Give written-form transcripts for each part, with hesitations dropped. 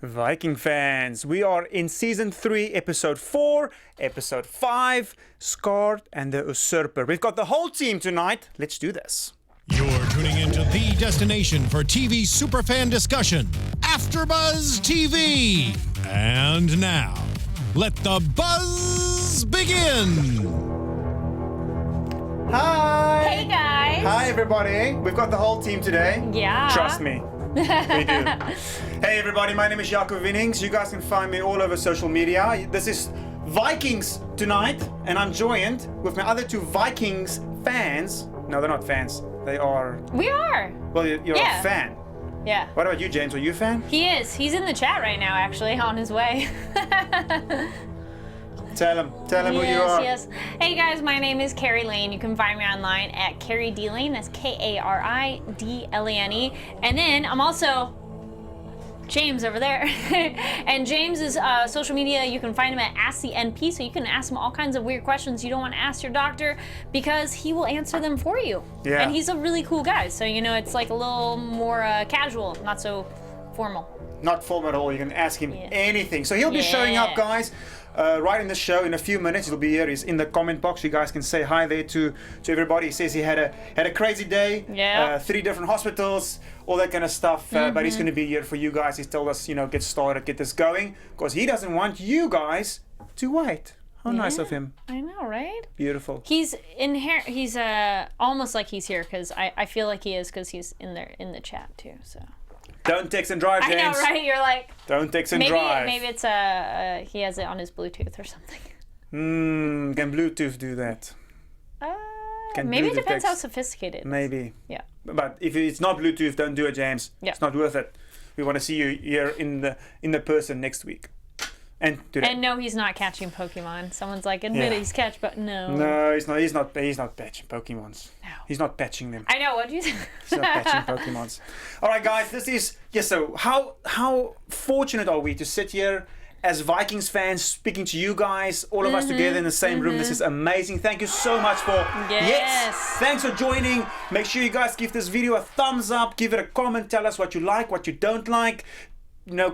Viking fans, we are in season 3, episode 4, episode 5, Scourge and the Usurper. We've got the whole team tonight. Let's do this. You're tuning into the destination for TV superfan discussion, AFTERBUZZ TV. And now, let the buzz begin. Hi! Hey guys! Hi everybody! We've got the whole team today. Yeah. Trust me. We do. Hey everybody, my name is Jaco Vienings. You guys can find me all over social media. This is Vikings tonight, and I'm joined with my other two Vikings fans. No, they're not fans. They are... We are! Well, you're a fan. Yeah. What about you, James? Are you a fan? He is. He's in the chat right now, actually, on his way. Tell him who you are. Yes. Hey guys, my name is Kari Lane. You can find me online at Kari D Lane. That's Karidlane. And then I'm also James over there. And James's social media, you can find him at Ask the NP, so you can ask him all kinds of weird questions you don't want to ask your doctor because he will answer them for you. Yeah. And he's a really cool guy, so you know it's like a little more casual, not so formal. Not formal at all. You can ask him anything. So he'll be showing up, guys. Right in the show in a few minutes. He'll be here. He's in the comment box. You guys can say hi there to everybody. He says he had a crazy day. Yeah. 3 different hospitals, all that kind of stuff. But he's going to be here for you guys. He's told us, get started, get this going, because he doesn't want you guys to wait. How nice of him. I know, right? Beautiful. He's He's almost like he's here because I feel like he is because he's in there in the chat too. So. Don't text and drive, James. I know, right? You're like. Don't text and drive. Maybe it's he has it on his Bluetooth or something. Can Bluetooth do that? Maybe it Bluetooth depends how text? sophisticated it is. Maybe. Yeah. But if it's not Bluetooth, don't do it, James. Yeah. It's not worth it. We want to see you here in the person next week. And do that. And no, he's not catching Pokemon. Someone's like, admit it, he's catch, but no. No, he's not. He's not patching Pokemons. No. He's not patching them. I know. What'd you say? He's not patching Pokemons. All right, guys. This is So how fortunate are we to sit here as Vikings fans, speaking to you guys, all of us together in the same room. This is amazing. Thank you so much for thanks for joining. Make sure you guys give this video a thumbs up, give it a comment, tell us what you like, what you don't like.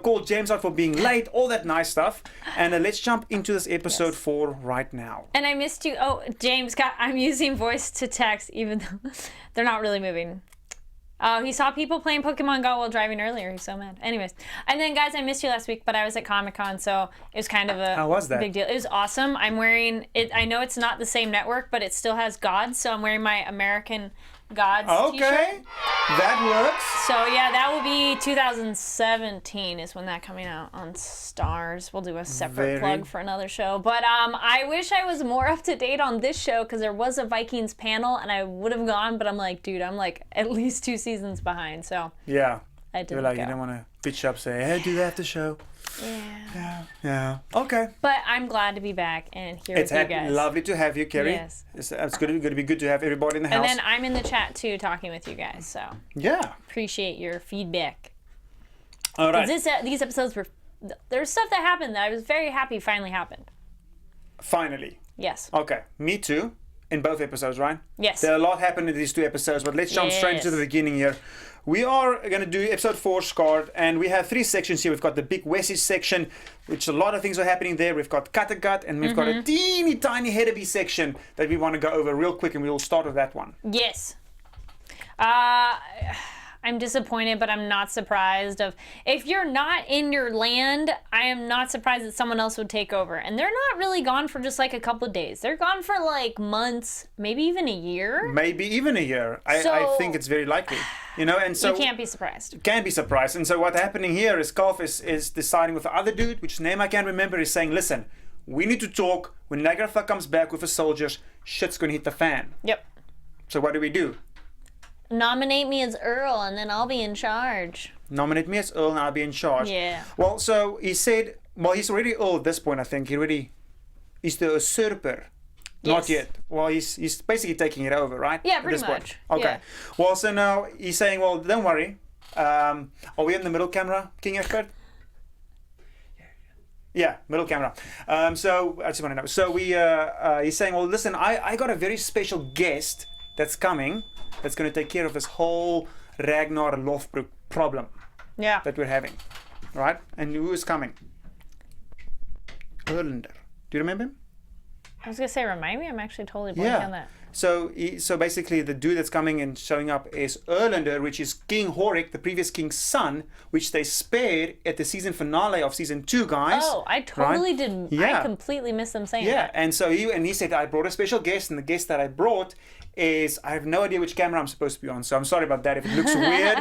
Call James out for being late, all that nice stuff. And let's jump into this episode 4 right now. And I missed you. Oh, James, I'm using voice to text, even though they're not really moving. Oh, he saw people playing Pokemon Go while driving earlier. He's so mad. Anyways. And then, guys, I missed you last week, but I was at Comic-Con, so it was kind of a How was that? big deal. It was awesome. I'm wearing it. I know it's not the same network, but it still has gods, so I'm wearing my American Gods t-shirt. That works. So yeah, that will be 2017 is when that coming out on Stars. We'll do a separate plug for another show. But I wish I was more up to date on this show because there was a Vikings panel and I would have gone, but I'm like, dude, I'm like at least 2 seasons behind. So yeah, I didn't go. You don't want to bitch up, say, hey, do that after show. Yeah. Okay. But I'm glad to be back and here with you guys. Lovely to have you, Kari. Yes. It's going to be good to have everybody in the house. And then I'm in the chat too, talking with you guys. So yeah, appreciate your feedback. All right. These episodes were there's stuff that happened that I was very happy finally happened. Finally. Yes. Okay. Me too. In both episodes, right? Yes. There are a lot happened in these 2 episodes, but let's jump straight into the beginning here. We are going to do episode 4, Scourge, and we have 3 sections here. We've got the big Westies section, which a lot of things are happening there. We've got Kattegat, and we've got a teeny tiny Hedeby section that we want to go over real quick, and we'll start with that one. Yes. I'm disappointed, but I'm not surprised. If you're not in your land, I am not surprised that someone else would take over. And they're not really gone for just like a couple of days. They're gone for like months, maybe even a year. Maybe even a year. I think it's very likely. And so you can't be surprised. Can't be surprised. And so what's happening here is Kalf is deciding with the other dude, which name I can't remember, is saying, listen, we need to talk. When Lagerthaand comes back with the soldiers, shit's going to hit the fan. Yep. So what do? Nominate me as Earl, and then I'll be in charge. Nominate me as Earl, and I'll be in charge. Yeah. Well, so he said, he's already Earl at this point, I think. He's the Usurper. Yes. Not yet. Well, he's basically taking it over, right? Yeah, at pretty this much. Point. Okay. Yeah. Well, so now he's saying, well, don't worry. Are we in the middle camera, King Egbert? Yeah, middle camera. So I just want to know. So he's saying, well, listen, I got a very special guest that's coming. That's going to take care of this whole Ragnar Lothbrok problem Yeah. that we're having. right? And who is coming? Erlander. Do you remember him? I was gonna say, remind me. I'm actually totally blanking on that. So basically, the dude that's coming and showing up is Erlander, which is King Horik, the previous king's son, which they spared at the season finale of season 2, guys. Oh, I totally didn't. Yeah. I completely missed them saying Yeah, that. and so he said, I brought a special guest, and the guest that I brought is, I have no idea which camera I'm supposed to be on, so I'm sorry about that if it looks weird.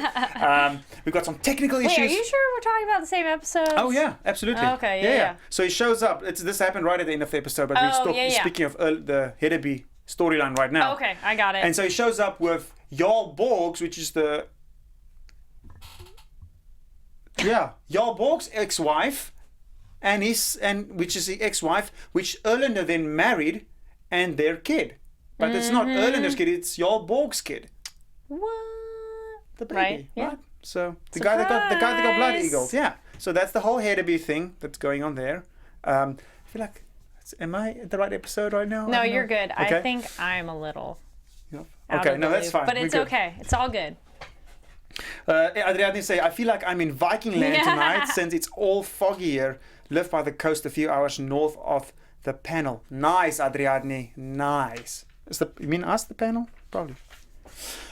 We've got some technical issues. Wait, are you sure we're talking about the same episode? Oh yeah, absolutely. Okay, yeah. So he shows up. This happened right at the end of the episode, but we're speaking of the Hedeby storyline right now. Okay, I got it. And so he shows up with Jarl Borg's, which is Jarl Borg's ex-wife, and which is the ex-wife, which Erlander then married, and their kid. But it's not Erlander's kid; it's Jarl Borg's kid. What? The baby, Right? Yeah. So the guy that got blood eagles. Yeah. So that's the whole Hedeby thing that's going on there. I feel like. Am I at the right episode right now? No, you're good. Okay. I think I'm a little. Okay, no, that's fine. But it's okay. It's all good. Adriani say, I feel like I'm in Viking land tonight since it's all foggy here. Live by the coast a few hours north of the panel. Nice, Adriani. Nice. You mean us, the panel? Probably.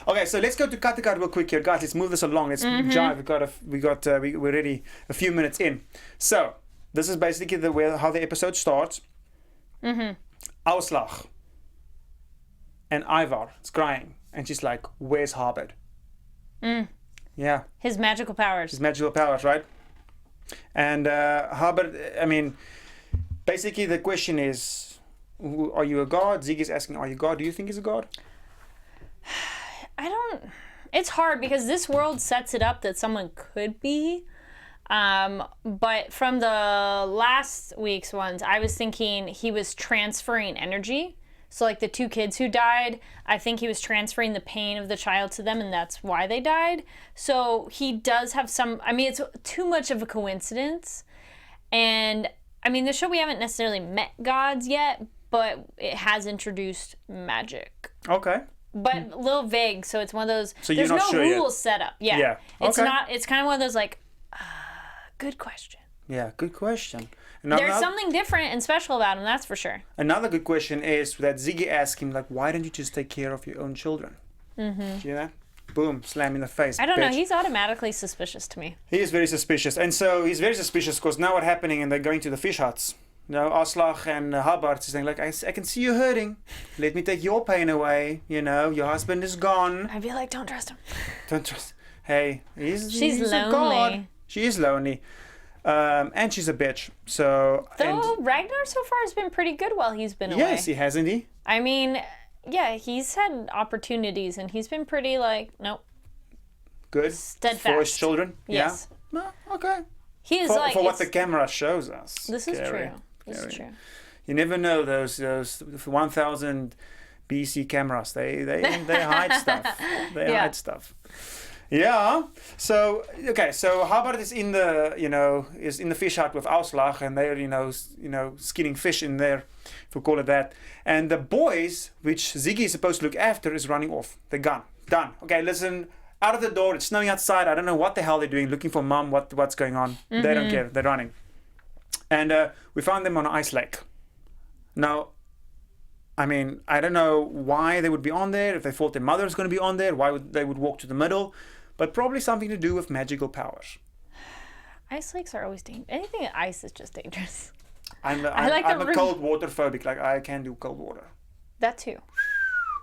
Okay, so let's go to Kattegat real quick here, guys. Let's move this along. Let's jive. We're already a few minutes in. So this is basically how the episode starts. Aslaug and Ivar is crying, and she's like, "Where's Harbard?" Yeah, his magical powers. Right? And Harbard, I mean, basically the question is, are you a god? Ziggy's asking, are you a god? Do you think he's a god? It's hard because this world sets it up that someone could be. But from the last week's ones, I was thinking he was transferring energy. So like the 2 kids who died, I think he was transferring the pain of the child to them, and that's why they died. So he does have some, I mean, it's too much of a coincidence. And I mean, the show, we haven't necessarily met gods yet, but it has introduced magic. Okay. But a little vague, so it's one of those, so there's you're not no sure rules yet. set up. Yeah. Yeah. It's Okay. not, it's kind of one of those like, good question. Yeah, good question. There's something different and special about him, that's for sure. Another good question is that Ziggy asked him, like, why don't you just take care of your own children? Mm-hmm. Do you hear that? Boom, slam in the face. I don't know, bitch. he's automatically suspicious to me. He is very suspicious. And so he's very suspicious because now what's happening, and they're going to the fish huts. Now Aslaug and Harbard is saying, like, I can see you hurting. Let me take your pain away. You know, your husband is gone. I'd be like, don't trust him. Don't trust. Hey, he's lonely. a god. She is lonely. And she's a bitch. So. Though Ragnar so far has been pretty good while he's been away. Yes, he hasn't he? I mean, yeah, he's had opportunities and he's been pretty like, nope. Good. Steadfast. For his children? Yes. Yeah? No, okay. He is For what the camera shows us. This is Kari. true. This is true. You never know those 1000 BC cameras. They hide stuff. They hide stuff. Yeah. So okay. So Harbard is in the fish hut with Aslaug, and they're skinning fish in there, if we call it that. And the boys, which Ziggy is supposed to look after, is running off. They're gone. Done. Okay. Listen. Out of the door. It's snowing outside. I don't know what the hell they're doing. Looking for mom. What's going on? Mm-hmm. They don't care. They're running. And we found them on an ice lake. Now, I mean, I don't know why they would be on there. If they thought their mother was going to be on there, why would they walk to the middle? But probably something to do with magical powers. Ice lakes are always dangerous. Anything in ice is just dangerous. I'm a cold water phobic. Like, I can't do cold water. That too.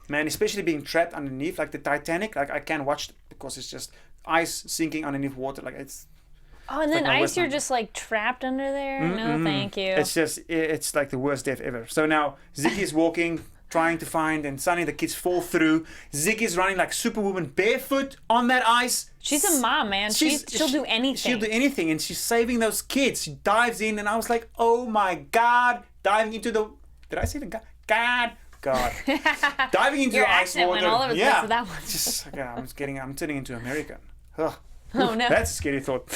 Man, especially being trapped underneath, like the Titanic. Like, I can't watch it because it's just ice sinking underneath water. Like, it's... Oh, and then ice, you're just like trapped under there? No, thank you. It's like the worst death ever. So now Ziggy's walking, trying to find, and suddenly the kids fall through. Ziggy's running like Superwoman barefoot on that ice. She's a mom, man. She'll do anything. She'll do anything, and she's saving those kids. She dives in, and I was like, oh my God, diving into the... Did I say the God? God. Diving into the ice water. All of us yeah. that one. Just, I'm turning into American. Ugh. Oh no. That's a scary thought.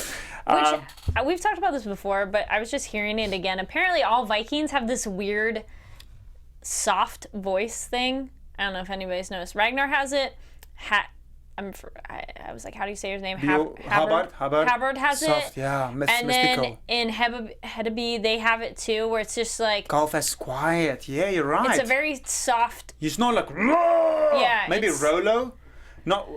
Which, we've talked about this before, but I was just hearing it again. Apparently all Vikings have this weird soft voice thing. I don't know if anybody's noticed. Ragnar has it. I was like, how do you say his name? Hubbard has soft, it. yeah, and mystical. then in Hedeby, they have it too, where it's just like Golf's quiet. Yeah, you're right. it's a very soft. He's not like maybe Rollo. Not.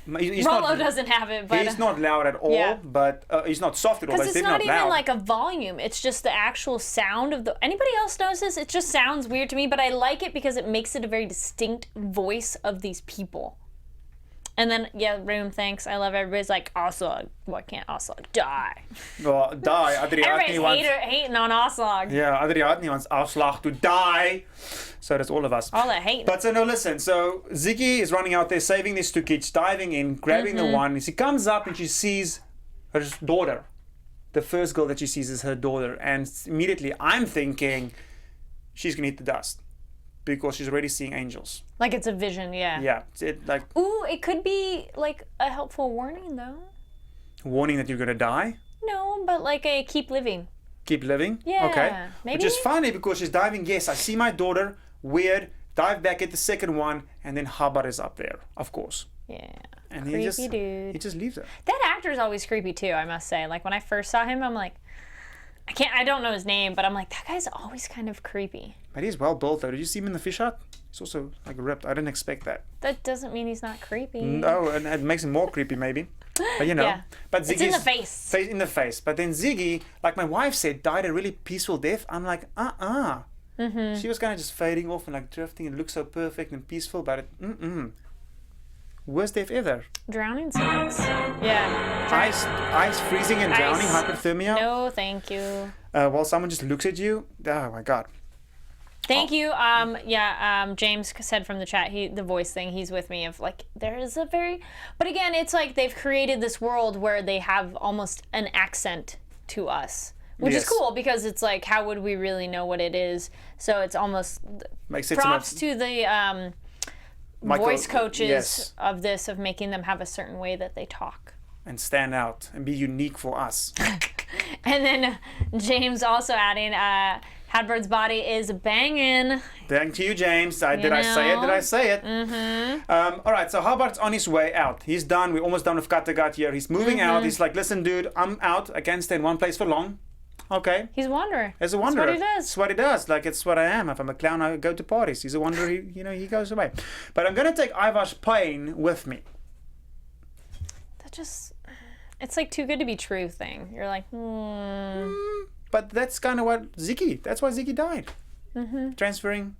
Rollo doesn't have it, but he's not loud at all. But he's not soft at all. But because it's not even like a volume. It's just the actual sound of the. Anybody else knows this? It just sounds weird to me, but I like it because it makes it a very distinct voice of these people. And then, Room, thanks. I love everybody's like, Aslaug. Why can't Aslaug die? Well, die. Everybody's hating on Aslaug. Yeah, Adriatni wants Aslaug to die. So that's all of us. All that hate. But so no, listen. So Ziggy is running out there, saving these two kids, diving in, grabbing the one. She comes up and she sees her daughter. The first girl that she sees is her daughter. And immediately I'm thinking she's going to hit the dust. Because she's already seeing angels. Like it's a vision, yeah. Yeah. Ooh, it could be like a helpful warning though. Warning that you're gonna die? No, but like a keep living. Keep living? Yeah. Okay. Maybe? Which is funny because she's diving, yes, I see my daughter, weird, dive back at the second one, and then Hubbard is up there, of course. Yeah. And creepy dude. He just leaves her. That actor's always creepy too, I must say. Like when I first saw him, I'm like, I don't know his name, but I'm like, that guy's always kind of creepy. But he's well built though. Did you see him in the fish hut? He's also like ripped. I didn't expect that. That doesn't mean he's not creepy. No, and it makes him more creepy maybe. But you know. Yeah. But Ziggy's in the face. In the face. But then Ziggy, like my wife said, died a really peaceful death. I'm like, She was kind of just fading off and like drifting and looked so perfect and peaceful, but worst death ever. Drowning sucks. Yeah. Ice freezing and drowning, hypothermia. No, thank you. While someone just looks at you. Oh my god. Thank you. James said from the chat, the voice thing, he's with me of like, there is a but again, it's like they've created this world where they have almost an accent to us, which is cool because it's like, how would we really know what it is? So it's almost props to the voice coaches of this, of making them have a certain way that they talk. And stand out and be unique for us. And then James also adding, Hadbird's body is banging. Thank you, James. Did I say it? Mm-hmm. All right, so Hubbard's on his way out. He's done. We're almost done with Kattegat here. He's moving out. He's like, listen, dude, I'm out. I can't stay in one place for long. Okay. He's a wanderer. He's a wanderer. That's what he does. That's what he does. Like, it's what I am. If I'm a clown, I go to parties. He's a wanderer. He goes away. But I'm going to take Ivar's pain with me. It's like too good to be true thing. You're like, But that's kind of what that's why Ziggy died. Transferring.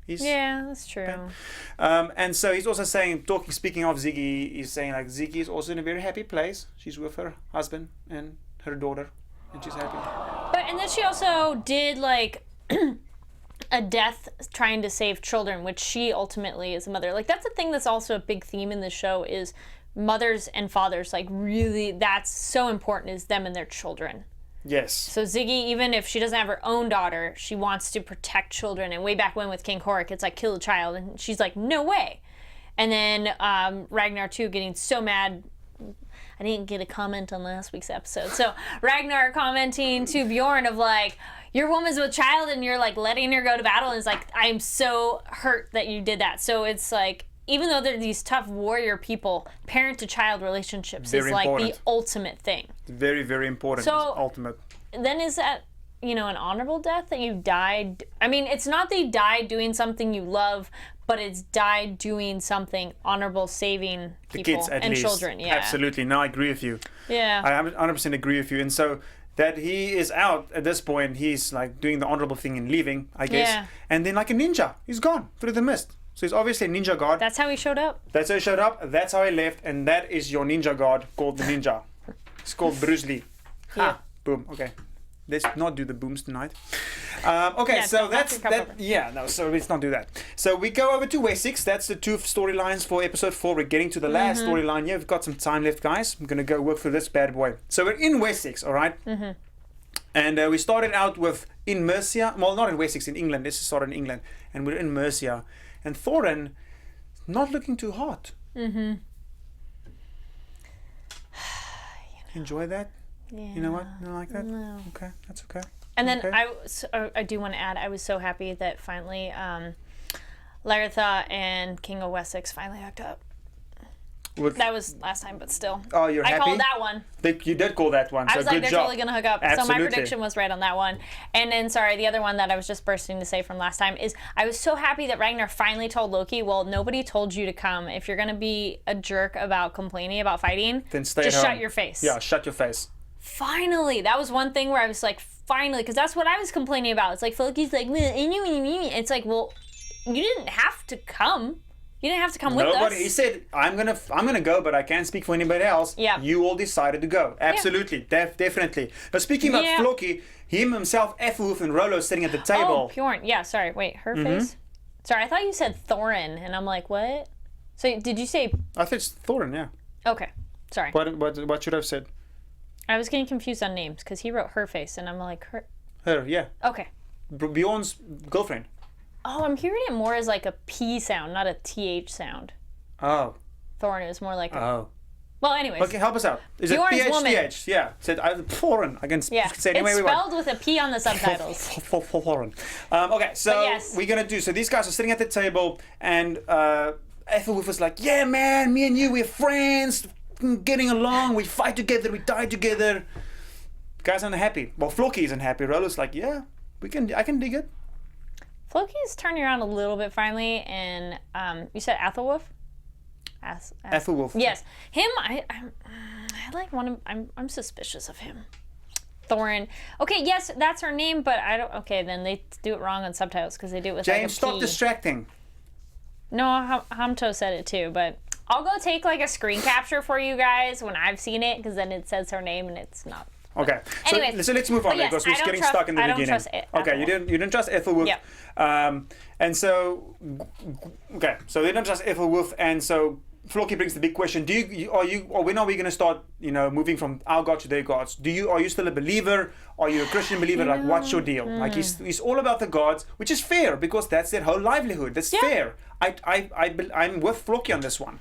Yeah, that's true. And so he's also saying, speaking of Ziggy, he's saying like Ziggy is also in a very happy place. She's with her husband and her daughter, and she's happy. And then she also did like a death trying to save children, which she ultimately is a mother. Like that's a thing that's also a big theme in the show is mothers and fathers. Like really, that's so important is them and their children. Yes. So Ziggy, even if she doesn't have her own daughter, she wants to protect children. And way back when with King Horik, it's like kill a child, and she's like, no way. And then Ragnar too, getting so mad. I didn't get a comment on last week's episode. So Ragnar commenting to Bjorn of like, your woman's with child and you're like letting her go to battle, and it's like, I'm so hurt that you did that. So it's like, even though they're these tough warrior people, parent-to-child relationships is like the ultimate thing. Very, very important. So, it's ultimate. Then is that, an honorable death that you died? I mean, it's not that you died doing something you love, but it's died doing something honorable, saving people, the kids, at and least. Children. Yeah, absolutely. No, I agree with you. Yeah, I 100% agree with you. And so that he is out at this point, he's like doing the honorable thing and leaving, I guess. Yeah. And then like a ninja, he's gone through the mist. So he's obviously a ninja god. That's how he showed up. That's how he showed up. That's how he left. And that is your ninja god called the ninja. It's called Bruce Lee. Yeah. Boom. Okay. Let's not do the booms tonight. Okay, yeah, so that's that. Yeah, no, so let's not do that. So we go over to Wessex. That's the two storylines for episode 4. We're getting to the last storyline here. We've got some time left, guys. I'm going to go work through this bad boy. So we're in Wessex, all right? And we started out with in Mercia. Well, not in Wessex, in England. This started in England. And we're in Mercia. And Thorin not looking too hot. Enjoy that? Yeah. You know what? You don't like that? No. Okay, that's okay. And then I do want to add, I was so happy that finally Lagerthaand and King of Wessex finally hooked up. That was last time, but still. Oh, you're happy? I called that one. You did call that one. I So was like, good they're job. totally going to hook up. Absolutely. So my prediction was right on that one. And then, sorry, the other one that I was just bursting to say from last time is I was so happy that Ragnar finally told Loki, well, nobody told you to come. If you're going to be a jerk about complaining about fighting, Then stay just at home. shut your face. Yeah, shut your face. Finally. That was one thing where I was like, finally, because that's what I was complaining about. It's like, Loki's like, it's like, well, you didn't have to come. You didn't have to come with us. He said, I'm gonna go, but I can't speak for anybody else. Yeah. You all decided to go. Absolutely. Definitely. But speaking about Floki, him himself, Ethelwulf and Rollo sitting at the table. Oh, Bjorn. Yeah, sorry. Wait, her face? Sorry, I thought you said Thorin, and I'm like, what? So did you say... I think it's Thorin, yeah. Okay. Sorry. What should I have said? I was getting confused on names, because he wrote her face, and I'm like, her... Her, yeah. Okay. Bjorn's girlfriend. Oh, I'm hearing it more as like a P sound, not a TH sound. Oh. Thorin is more like a... Oh. Well, anyways. Okay, help us out. Is Bjorn's it woman. PH? Yeah. Said Thorin. I can say it any way it's we want. spelled with a P on the subtitles. Thorin. Okay, so yes. we're gonna do. So these guys are sitting at the table, and Ethelwulf was like, "Yeah, man, me and you, we're friends, getting along. We fight together, we die together." Guys aren't happy. Well, Floki isn't happy. Rollo's like, "Yeah, I can dig it." Floki's turning around a little bit finally, and you said Ethelwulf? Ethelwulf. Yes, him. I like one of. I'm suspicious of him. Thorin. Okay, yes, that's her name, but I don't. Okay, then they do it wrong on subtitles because they do it with James, like a stop P. distracting. No, Hamto said it too, but I'll go take like a screen capture for you guys when I've seen it, because then it says her name and it's not. Okay, Anyways, so let's move on yes, because we're getting stuck in the beginning. Okay, you didn't trust Ethelwulf. Yep. And so so they don't trust Ethelwulf, and so Floki brings the big question: when are we going to start? Moving from our god to their gods? Are you still a believer? Are you a Christian believer? Like, what's your deal? Like, he's all about the gods, which is fair because that's their whole livelihood. That's fair. I'm with Floki on this one.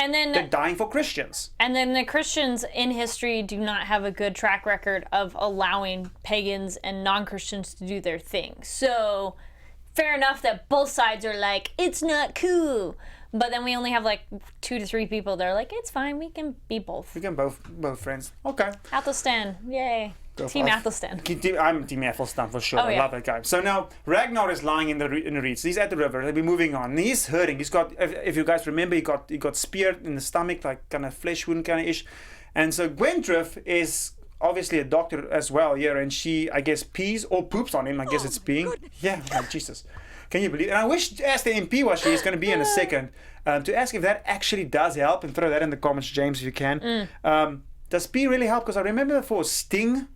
And then They're dying for Christians. And then the Christians in history do not have a good track record of allowing pagans and non-Christians to do their thing. So fair enough that both sides are like, it's not cool. But then we only have like 2 to 3 people that are like, it's fine, we can be both. We can both friends. Okay. Athelstan, yay. Team Athelstan. I'm Team Athelstan for sure. I love that guy. So now Ragnar is lying in the reeds. He's at the river. We're moving on. And he's hurting. He's got, if you guys remember, he got speared in the stomach, like kind of flesh wound kind of ish. And so Gwendrith is obviously a doctor as well here, and she, I guess, pees or poops on him. I guess it's peeing. Yeah, like, Jesus. Can you believe it? And I wish to ask the MP what she is going to be in a second, to ask if that actually does help, and throw that in the comments, James, if you can. Does pee really help? Because I remember for sting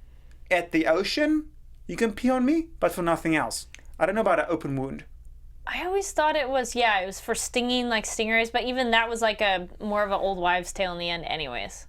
at the ocean, you can pee on me, but for nothing else. I don't know about an open wound. I always thought it was for stinging, like stingrays, but even that was like a more of an old wives' tale in the end anyways.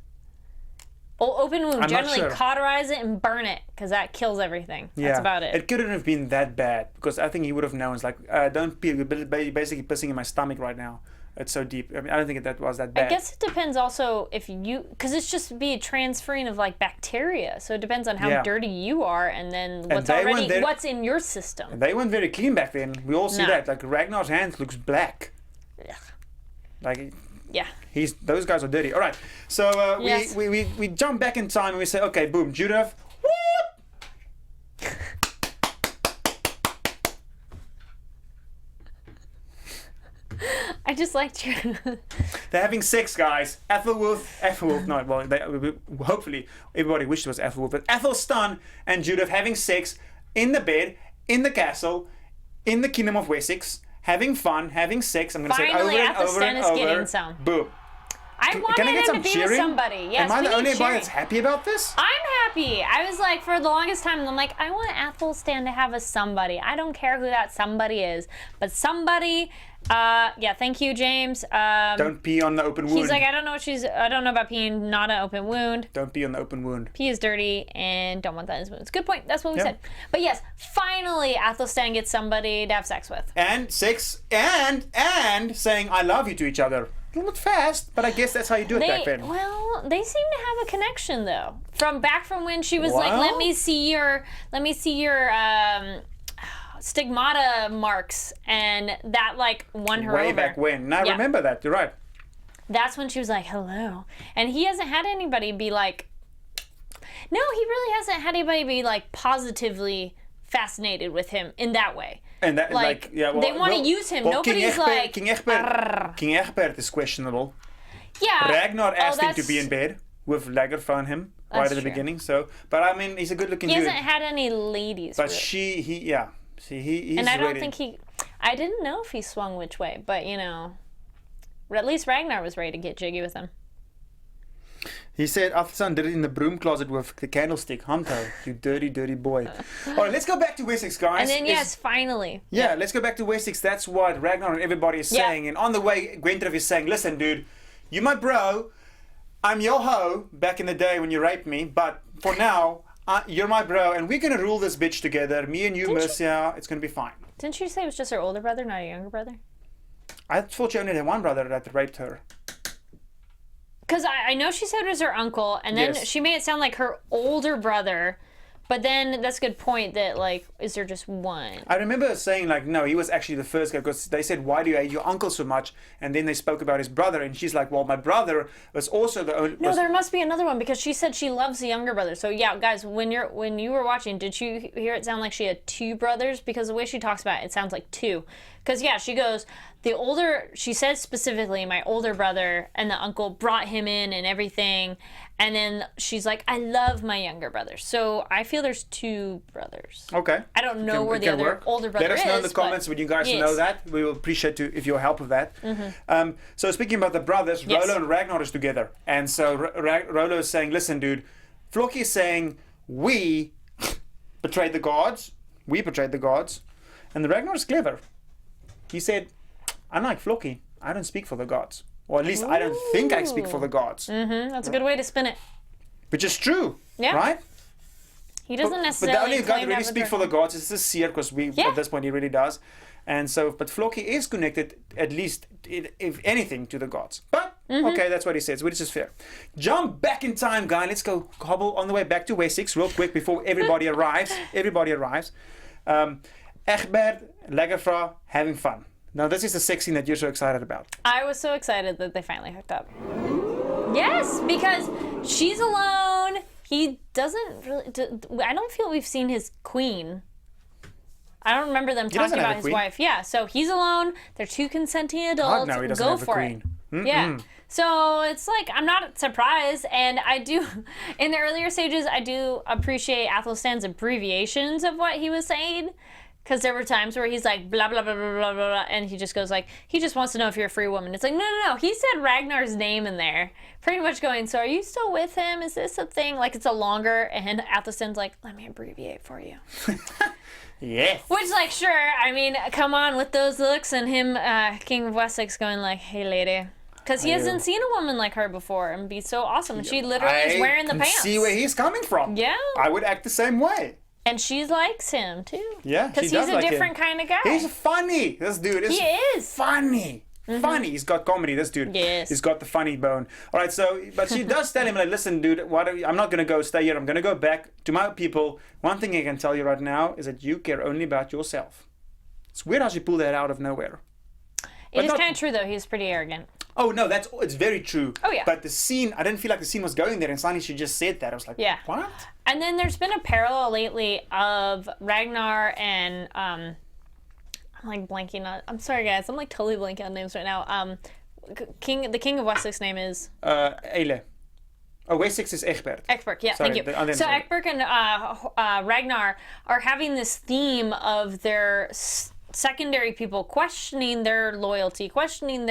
Open wound, generally cauterize it and burn it, because that kills everything. That's about it. It couldn't have been that bad, because I think he would have known. It's like, don't pee, you're basically pissing in my stomach right now. It's so deep. I mean, I don't think that was that bad. I guess it depends also if you, because it's just be transferring of like bacteria. So it depends on how dirty you are, and then what's in your system. They weren't very clean back then. We all see that. Like Ragnar's hands looks black. Ugh. Like. Yeah. Those guys are dirty. All right. So yes. we jump back in time and we say, okay, boom, Judith. Whoop! I just liked you. They're having sex, guys. Ethelwulf, no, well, hopefully everybody wished it was Ethelwulf, but Athelstan and Judith having sex in the bed, in the castle, in the Kingdom of Wessex, having fun, having sex. I'm going to say it over and over and over. Getting some. Boom. I wanted him to be with somebody. Yes, Am I the only one that's happy about this? I'm happy. I was like, for the longest time, I'm like, I want Athelstan to have a somebody. I don't care who that somebody is, but somebody. Yeah, thank you, James. Don't pee on the open wound. He's like, I don't know about peeing, not an open wound. Don't pee on the open wound. Pee is dirty and don't want that in his wounds. Good point. That's what we said. But yes, finally, Athelstan gets somebody to have sex with. And sex and saying I love you to each other. A little bit fast, but I guess that's how you do it back then. Well, they seem to have a connection though. From when she was like, let me see your stigmata marks, and that like won her over. Way back when. I remember that. You're right. that's when she was like, hello. And he hasn't had anybody be like, no, he really hasn't had anybody be like positively fascinated with him in that way. And that, like, yeah, well, they want to use him. Nobody's King Egbert is questionable. Yeah. Ragnar asked him to be in bed with Lagerthaand him right at the beginning. So, but I mean, he's a good-looking dude. He hasn't had any ladies. But really. he's and I don't ready. think I didn't know if he swung which way, but you know, at least Ragnar was ready to get jiggy with him. He said, Afterson did it in the broom closet with the candlestick. Humto, you dirty, dirty boy. All right, let's go back to Wessex, guys. And then, finally. Yeah, let's go back to Wessex. That's what Ragnar and everybody is saying. And on the way, Gwyntraff is saying, listen, dude, you my bro. I'm your hoe back in the day when you raped me. But for now, you're my bro. And we're going to rule this bitch together. Me and you, Mercia. It's going to be fine. Didn't you say it was just her older brother, not a younger brother? I thought you only had one brother that raped her. Because I know she said it was her uncle, and then she made it sound like her older brother, but then that's a good point that, like, is there just one? I remember saying, like, no, he was actually the first guy, because they said, why do you hate your uncle so much? And then they spoke about his brother, and she's like, well, my brother was also the only... No, there must be another one, because she said she loves the younger brother. So, yeah, guys, when you were watching, did you hear it sound like she had two brothers? Because the way she talks about it, it sounds like two. Because, yeah, she goes... she says specifically, my older brother and the uncle brought him in and everything. And then she's like, I love my younger brother. So I feel there's two brothers. Okay. I don't know where the other older brother is. Let us know in the comments when you guys know that. We will appreciate if you'll help with that. Mm-hmm. So speaking about the brothers, Rollo and Ragnar is together. And so Rollo is saying, listen, dude, Floki is saying, we betrayed the gods. We betrayed the gods. And the Ragnar is clever. He said... Unlike Floki, I don't speak for the gods. Or at least I don't think I speak for the gods. Mm-hmm. That's a good way to spin it. Which is true, right? He doesn't necessarily. But the only guy that really speaks for the gods is the seer, because at this point he really does. And so, but Floki is connected, at least, if anything, to the gods. But, okay, that's what he says, which is fair. Jump back in time, guy. Let's go hobble on the way back to Wessex real quick before everybody arrives. Egbert, Lagerthaand, having fun. Now, this is the sex scene that you're so excited about. I was so excited that they finally hooked up. Yes, because she's alone. He doesn't really... I don't feel we've seen his queen. I don't remember them talking about his wife. Yeah, so he's alone. They're two consenting adults. No, he doesn't have a queen. It. Yeah. So it's like, I'm not surprised. And I do... In the earlier stages, I do appreciate Athelstan's abbreviations of what he was saying. Because there were times where he's like, blah, blah, blah, blah, blah, blah, and he just goes like, he just wants to know if you're a free woman. It's like, no. He said Ragnar's name in there. Pretty much going, so are you still with him? Is this a thing? Like, it's a longer, and Athelstan's like, let me abbreviate for you. Yes. Which, like, sure, I mean, come on with those looks, and him, King of Wessex, going like, hey, lady. Because he hasn't seen a woman like her before and be so awesome. And she literally is wearing the pants. See where he's coming from. Yeah. I would act the same way. And she likes him, too. Yeah, because he's a different kind of guy. He's funny. This dude is funny. Mm-hmm. Funny. He's got comedy, this dude. Yes. He's got the funny bone. All right, so, but she does tell him, like, listen, dude, I'm not going to stay here. I'm going to go back to my people. One thing I can tell you right now is that you care only about yourself. It's weird how she pulled that out of nowhere. It is kind of true, though. He's pretty arrogant. Oh, no, it's very true. Oh, yeah. But the scene, I didn't feel like the scene was going there, and suddenly she just said that. I was like, what? And then there's been a parallel lately of Ragnar and, I'm like blanking on, I'm sorry, guys. I'm like totally blanking on names right now. The King of Wessex name is? Eile. Oh, Wessex is Egbert. Egbert, yeah, sorry, thank you. So Egbert and Ragnar are having this theme of their secondary people questioning their loyalty, questioning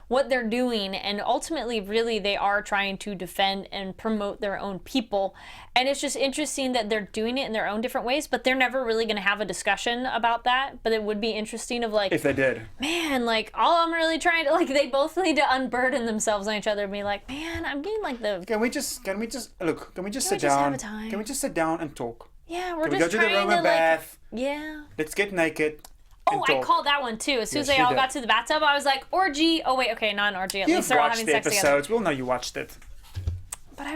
what they're doing, and ultimately really they are trying to defend and promote their own people. And it's just interesting that they're doing it in their own different ways, but they're never really going to have a discussion about that. But it would be interesting of like, if they did, man, like all I'm really trying to, like, they both need to unburden themselves on each other and be like, man, I'm getting like the... Can we just sit down? Have a time? Can we just sit down and talk? Yeah, we're Can just we go to the Roman bath? Yeah. Let's get naked. Oh, I called that one too. As soon as they all got to the bathtub, I was like, orgy. Oh, wait, okay, not an orgy. At least they're all having sex together. You've watched episodes. We'll know you watched it. But I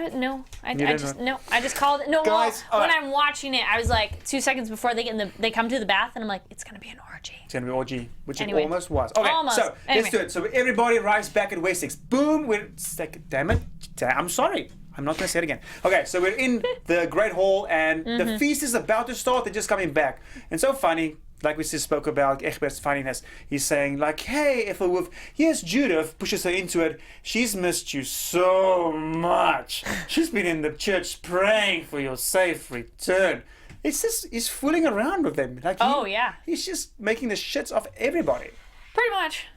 didn't just know. I just called it. No, Guys, well, when alright. I'm watching it, I was like 2 seconds before they come to the bath, and I'm like, it's gonna be an orgy. It's gonna be orgy, which Anyway. it almost was. Okay, Almost. so Anyway. let's do it. So everybody arrives back at Wessex. Boom, it's like, damn it, I'm sorry. I'm not gonna say it again. Okay, so we're in the Great Hall, and the feast is about to start. They're just coming back, and so funny. Like we just spoke about Egbert's funniness. He's saying like, hey, Ethelwulf, here's Judith, pushes her into it. She's missed you so much. She's been in the church praying for your safe return. It's just, he's fooling around with them. Like Oh, yeah. He's just making the shits off everybody. Pretty much.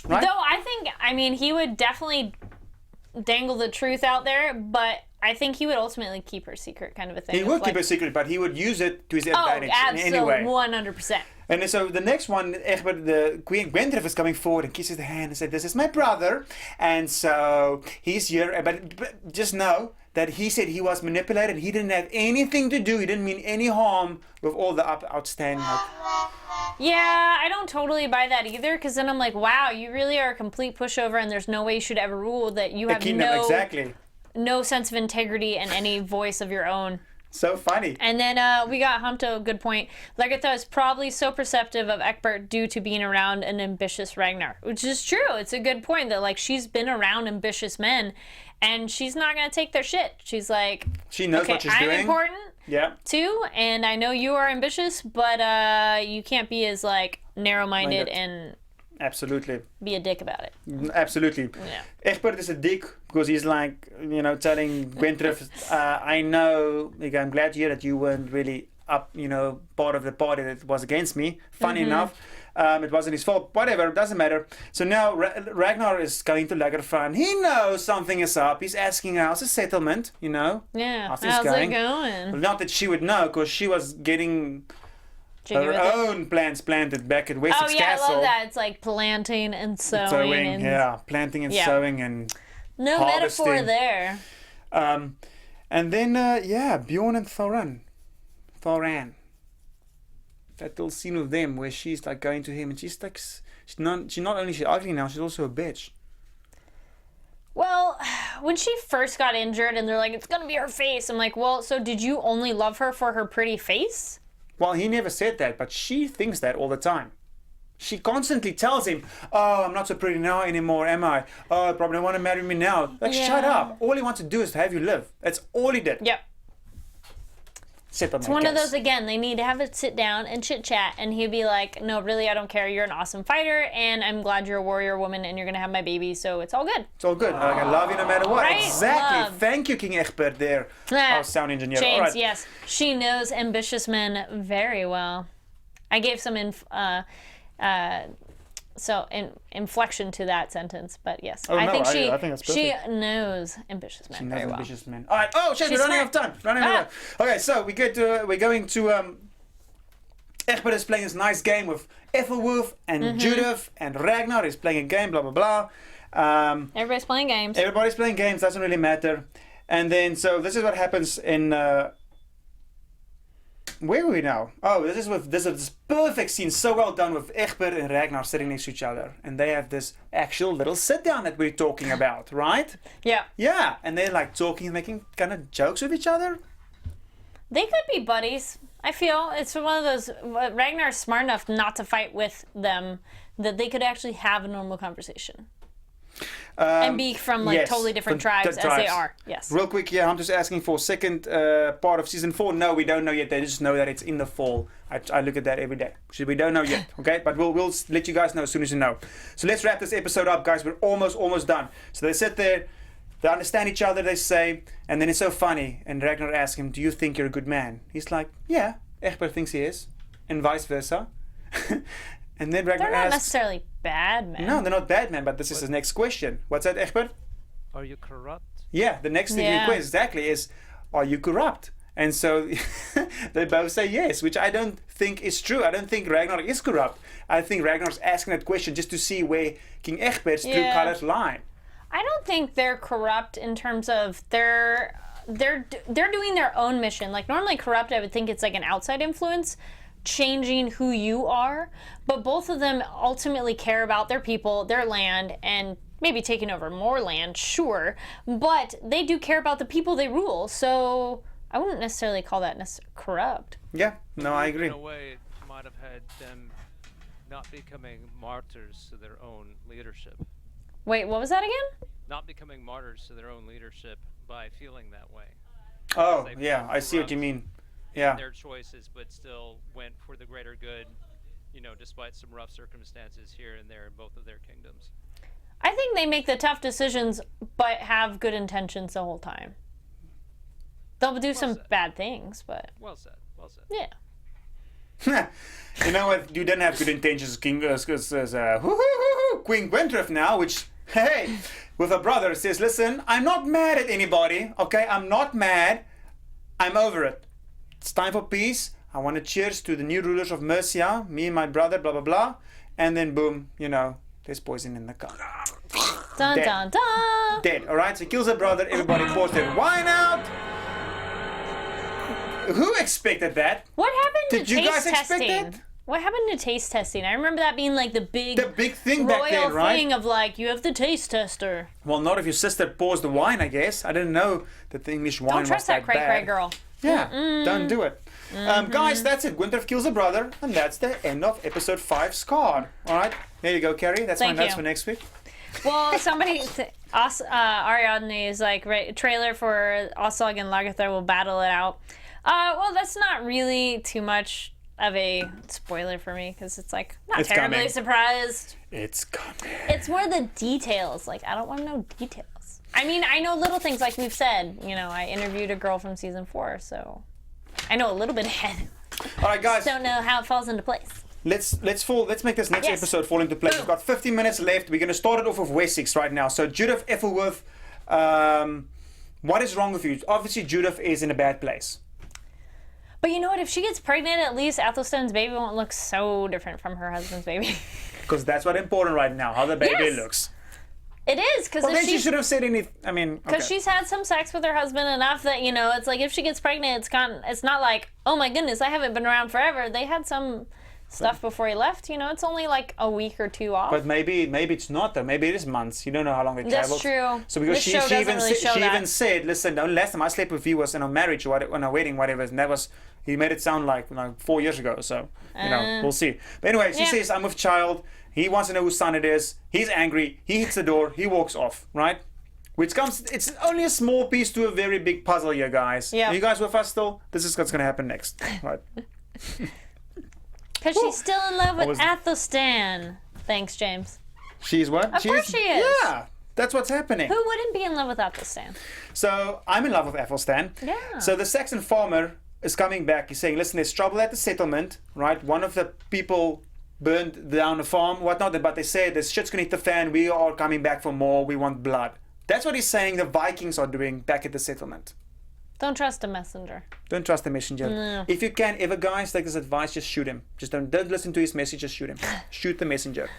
Right? Though I mean, he would definitely dangle the truth out there, but I think he would ultimately keep her secret, kind of a thing. He would keep it secret, but he would use it to his advantage in any absolutely, way. 100%. And so the next one, Egbert, the Queen Gwendolyn is coming forward and kisses the hand and said, this is my brother. And so he's here. But just know that he said he was manipulated. He didn't have anything to do. He didn't mean any harm with all the outstanding. Yeah, I don't totally buy that either, because then I'm like, wow, you really are a complete pushover, and there's no way you should ever rule, that you have Exactly. no sense of integrity and any voice of your own. So funny. And then we got Humpto, good point. Lagerthaand is probably so perceptive of Egbert due to being around an ambitious Ragnar, which is true. It's a good point that like she's been around ambitious men, and she's not gonna take their shit. She's like, She knows okay, what she's I'm doing. important Yeah. too, and I know you are ambitious, but you can't be as like narrow-minded and Absolutely. be a dick about it. Absolutely. Yeah. Egbert is a dick because he's like, telling Gwendolyn, I know, I'm glad to hear that you weren't really up, part of the party that was against me. Funny enough, it wasn't his fault. Whatever, it doesn't matter. So now Ragnar is going to Lagerthaand. He knows something is up. He's asking how's the settlement, Yeah. How's How's this it going? Not that she would know because she was getting Jiggy her with it. own plants planted back at Wessex Oh yeah, Castle. I love that. It's like planting and sowing. Sowing, and yeah, planting and Yeah. sowing and no harvesting. metaphor there. And then Bjorn and Thoran. That little scene with them where she's like going to him and she's like, she's not only she's ugly now, she's also a bitch. Well, when she first got injured and they're like, it's gonna be her face, I'm like, well, so did you only love her for her pretty face? Well, he never said that, but she thinks that all the time. She constantly tells him, oh, I'm not so pretty now anymore, am I? Oh, you probably don't want to marry me now. Like, shut Yeah. up. All he wants to do is to have you live. That's all he did. Yep. Sit on It's one of those, again, they need to have a sit down and chit chat, and he'd be like, no, really, I don't care. You're an awesome fighter, and I'm glad you're a warrior woman, and you're going to have my baby, so it's all good. It's all good. Like, I love you no matter what. Right? Exactly. Love. Thank you, King Egbert there. Our sound engineer. James, all right. yes. She knows ambitious men very well. I gave some inflection to that sentence, but yes. Oh, I no, think I think that's she perfect. knows ambitious men very well. Ambitious men. All right. Oh shit! She's We're running out of smart. time. Okay, so we're going to. Egbert is playing this nice game with Ethelwulf and Judith, and Ragnar is playing a game. Blah blah blah. Everybody's playing games. Everybody's playing games. Doesn't really matter. And then so this is what happens in. Where are we now? Oh, this is this perfect scene, so well done with Egbert and Ragnar sitting next to each other, and they have this actual little sit down that we're talking about, right? Yeah. Yeah, and they're like talking, making kind of jokes with each other. They could be buddies. I feel it's one of those. Ragnar's smart enough not to fight with them, that they could actually have a normal conversation and be from like yes, totally different from tribes as they tribes. are. Yes. Real quick, yeah, I'm just asking for second part of season 4. No, we don't know yet. They just know that it's in the fall. I look at that every day. So we don't know yet, okay? But we'll let you guys know as soon as you know. So let's wrap this episode up, guys. We're almost done. So they sit there, they understand each other, they say, and then it's so funny. And Ragnar asks him, do you think you're a good man? He's like, yeah, Egbert thinks he is, and vice versa. And then Ragnar They're not asks, necessarily bad men. no, they're not bad men, but this is his next question. What's that, Egbert? Are you corrupt? Yeah, the next thing he Yeah. requests exactly is, are you corrupt? And so they both say yes, which I don't think is true. I don't think Ragnar is corrupt. I think Ragnar's asking that question just to see where King Egbert's true Yeah. colors lie. I don't think they're corrupt in terms of they're doing their own mission. Like normally corrupt, I would think it's like an outside influence changing who you are, but both of them ultimately care about their people, their land, and maybe taking over more land, sure, but they do care about the people they rule, so I wouldn't necessarily call that corrupt. Yeah, no, I agree. In a way, it might have had them not becoming martyrs to their own leadership. Wait, what was that again? Not becoming martyrs to their own leadership by feeling that way. Oh, yeah, I see what you mean. Yeah. Their choices, but still went for the greater good, you know, despite some rough circumstances here and there in both of their kingdoms. I think they make the tough decisions, but have good intentions the whole time. They'll do some bad things, but... Well said, well said. Yeah. You know what? You didn't have good intentions, King. Queen Gwynthryf now, which, hey, with her brother says, listen, I'm not mad at anybody, okay? I'm not mad. I'm over it. It's time for peace. I want to cheers to the new rulers of Mercia, me and my brother, blah, blah, blah. And then, boom, you know, there's poison in the car. Dun, Dead. dun, dun. Dead, all right? So he kills her brother. Everybody pours their wine out. Who expected that? What happened to Did you taste guys expect testing? that? What happened to taste testing? I remember that being like the big thing back royal then, right? thing of like, you have the taste tester. Well, not if your sister pours the wine, I guess. I didn't know that the English wine Don't was trust that bad. cray-cray girl. Yeah, don't do it. Guys, that's it. Gwynthryf kills her brother, and that's the end of episode 5, Scarred. All right, there you go, Kari. That's Thank my notes you. for next week. Well, somebody, Ariadne is like, trailer for Aslaug and Lagerthaand will battle it out. Well, that's not really too much of a spoiler for me, because it's like, not It's terribly coming. surprised. It's coming. It's more the details. Like, I don't want to know details. I mean, I know little things, like we've said. You know, I interviewed a girl from season 4, so I know a little bit ahead. All right, guys. Don't know how it falls into place. Let's make this next Yes. episode fall into place. Boom. We've got 15 minutes left. We're going to start it off with Wessex right now. So Judith Ethelworth, what is wrong with you? Obviously, Judith is in a bad place. But you know what? If she gets pregnant, at least Athelstan's baby won't look so different from her husband's baby. Because that's what's important right now, how the baby Yes. looks. It is, because Well, if then she should have said anything. I mean, because okay. she's had some sex with her husband enough that, you know, it's like if she gets pregnant, it's not like, oh my goodness, I haven't been around forever. They had some stuff before he left, you know, it's only like a week or 2 off. But maybe it's not though. Maybe it is months. You don't know how long they That's traveled. true. So because This she show doesn't even really show she that. even said, listen, the last time I slept with you was in a marriage or on a wedding, whatever, and that was he made it sound like 4 years ago. So you know, we'll see. But anyway, she Yeah. says, I'm with child. He wants to know whose son it is. He's angry. He hits the door. He walks off. Right. Which comes, it's only a small piece to a very big puzzle here, guys. Yeah. Are you guys with us still? This is what's going to happen next. Right. Because she's still in love with was- Athelstan. Thanks, James. She's what? Of course she is. Yeah. That's what's happening. Who wouldn't be in love with Athelstan? So I'm in love with Athelstan. Yeah. So the Saxon farmer is coming back. He's saying, listen, there's trouble at the settlement, right? One of the people burned down the farm, whatnot, but they say this shit's gonna hit the fan. We are coming back for more. We want blood. That's what he's saying the Vikings are doing back at the settlement. Don't trust a messenger. Don't trust the messenger. No. If you can ever, guys, take this advice, just shoot him. Just don't listen to his message, just shoot him. Shoot the messenger.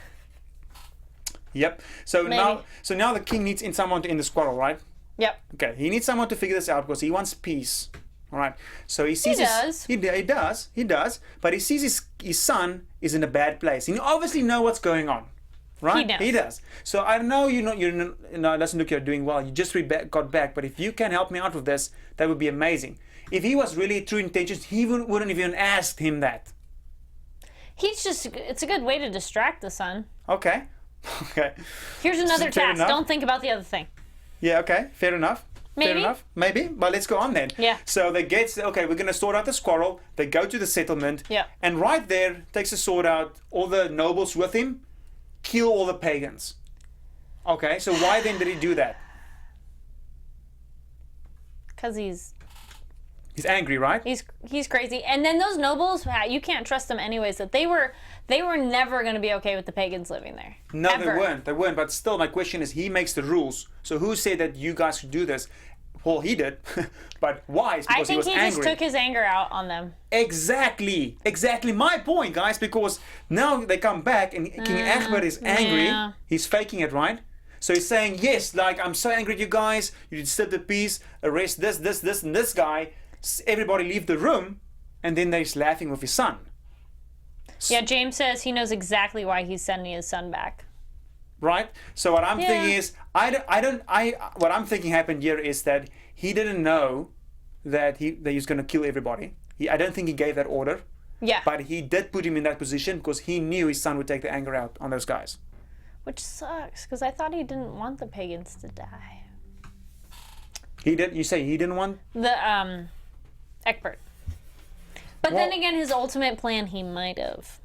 Yep. So Maybe. now the king needs someone to end the quarrel, right? Yep. Okay, he needs someone to figure this out because he wants peace. All right. So he sees does. He does. But he sees his son is in a bad place. He obviously knows what's going on, right? He knows. does. So I know it doesn't look you're doing well. You just got back. But if you can help me out with this, that would be amazing. If he was really true intentions, he wouldn't even asked him that. It's a good way to distract the son. Okay. Okay. Here's another Fair task. enough. Don't think about the other thing. Yeah. Okay. Fair enough. Fair Maybe. enough. Maybe. But let's go on then. Yeah. So they get, okay, we're going to sort out this quarrel. They go to the settlement. Yeah. And right there, takes a sword out, all the nobles with him, kill all the pagans. Okay, so why then did he do that? Because he's angry, right? he's crazy. And then those nobles, you can't trust them anyways. That they were never going to be okay with the pagans living there. No, Ever. they weren't. But still, my question is, he makes the rules. So who said that you guys should do this? Well, he did. But why? It's I because think he was he angry. just took his anger out on them. Exactly my point, guys, because now they come back and King Egbert is angry. yeah. He's faking it, right? So he's saying, yes, like, I'm so angry at you guys, you disturb the peace, arrest this, and this guy, everybody leave the room, and then he's laughing with his son. Yeah, James says he knows exactly why he's sending his son back. right? So what I'm thinking is, what I'm thinking happened here is that he didn't know that he was going to kill everybody. I don't think he gave that order. Yeah. But he did put him in that position because he knew his son would take the anger out on those guys. Which sucks, because I thought he didn't want the pagans to die. He did. You say he didn't want The Egbert. But then again, his ultimate plan, he might have.